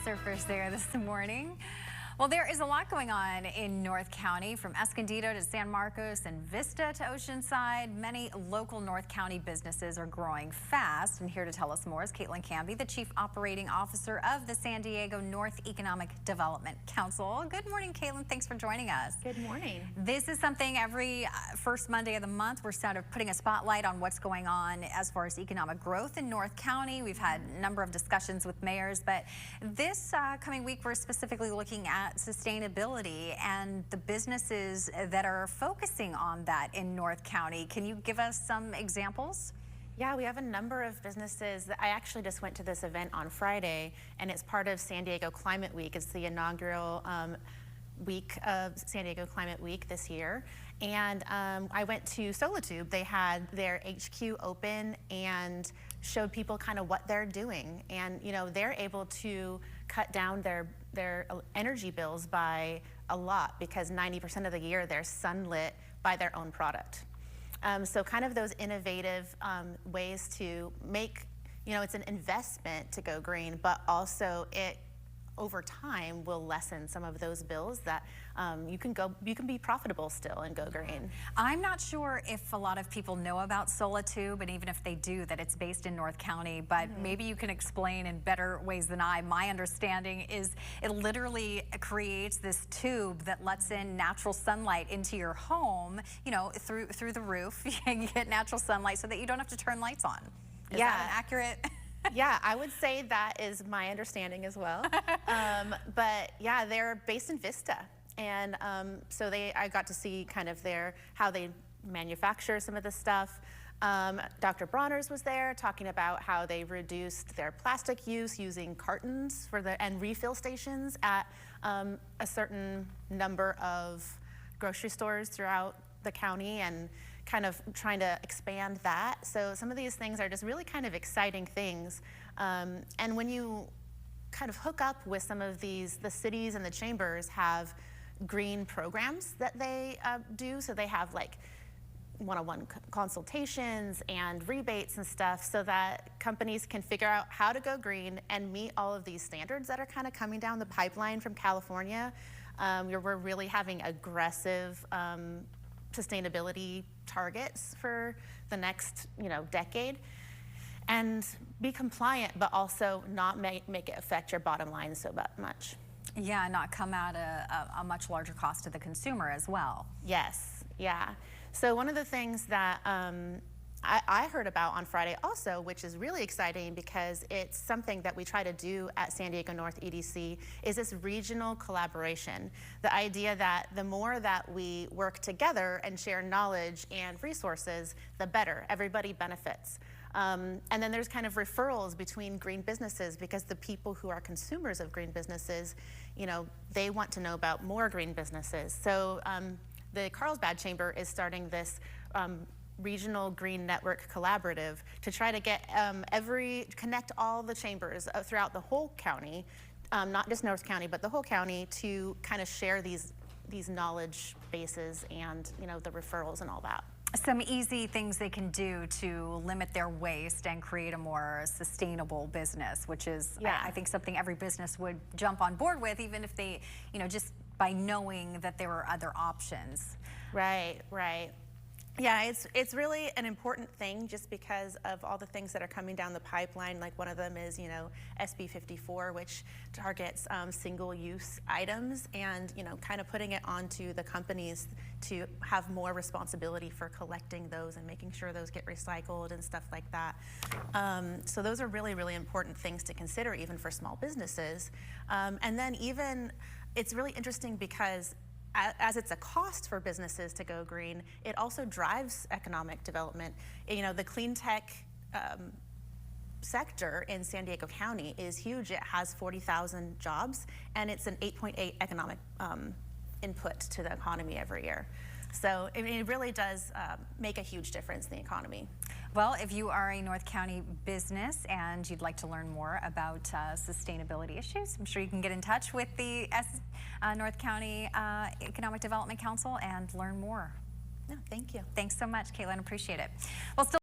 surfers there this morning. Well, there is a lot going on in North County, from Escondido to San Marcos and Vista to Oceanside. Many local North County businesses are growing fast. And here to tell us more is Caitlyn Canby, the Chief Operating Officer of the San Diego North Economic Development Council. Good morning, Caitlyn. Thanks for joining us. Good morning. This is something every first Monday of the month we're sort of putting a spotlight on what's going on as far as economic growth in North County. We've had a number of discussions with mayors, but this coming week we're specifically looking at sustainability and the businesses that are focusing on that in North County. Can you give us some examples? Yeah, we have a number of businesses. I actually just went to this event on Friday, and it's part of San Diego Climate Week. It's the inaugural week of San Diego Climate Week this year. And I went to Solatube. They had their HQ open and showed people kind of what they're doing. And you know, they're able to cut down their energy bills by a lot because 90% of the year they're sunlit by their own product. So kind of those innovative ways to make, you know, it's an investment to go green, but also it over time will lessen some of those bills that you can be profitable still and go green. I'm not sure if a lot of people know about Solatube, and even if they do, that it's based in North County, but maybe you can explain in better ways than I. My understanding is it literally creates this tube that lets in natural sunlight into your home, you know, through the roof. You get natural sunlight so that you don't have to turn lights on. Is that an accurate? Yeah, I would say that is my understanding as well. But yeah, they're based in Vista. And so I got to see kind of how they manufacture some of the stuff. Dr. Bronner's was there talking about how they reduced their plastic use using cartons and refill stations at a certain number of grocery stores throughout the county, and kind of trying to expand that. So some of these things are just really kind of exciting things. And when you kind of hook up with some of these, the cities and the chambers have green programs that they do. So they have like one-on-one consultations and rebates and stuff so that companies can figure out how to go green and meet all of these standards that are kind of coming down the pipeline from California. We're really having aggressive sustainability targets for the next, you know, decade, and be compliant, but also not make it affect your bottom line so much. Yeah, not come at a much larger cost to the consumer as well. Yes, yeah. So one of the things that I heard about on Friday also, which is really exciting because it's something that we try to do at San Diego North EDC, is this regional collaboration. The idea that the more that we work together and share knowledge and resources, the better. Everybody benefits. And then there's kind of referrals between green businesses, because the people who are consumers of green businesses, you know, they want to know about more green businesses. So the Carlsbad Chamber is starting this regional green network collaborative to try to get connect all the chambers throughout the whole county, not just North County, but the whole county, to kind of share these knowledge bases and, you know, the referrals and all that. Some easy things they can do to limit their waste and create a more sustainable business, which is, I think, something every business would jump on board with, even if they, you know, just by knowing that there are other options. Right, right. Yeah, it's really an important thing just because of all the things that are coming down the pipeline. Like one of them is, you know, SB 54, which targets single-use items, and, you know, kind of putting it onto the companies to have more responsibility for collecting those and making sure those get recycled and stuff like that. So those are really, really important things to consider even for small businesses. And then even, it's really interesting because as it's a cost for businesses to go green, it also drives economic development. You know, the Cleantech sector in San Diego County is huge. It has 40,000 jobs, and it's an 8.8 economic input to the economy every year. So it really does make a huge difference in the economy. Well, if you are a North County business and you'd like to learn more about sustainability issues, I'm sure you can get in touch with the North County Economic Development Council and learn more. No, thank you. Thanks so much, Caitlyn. Appreciate it. Well, still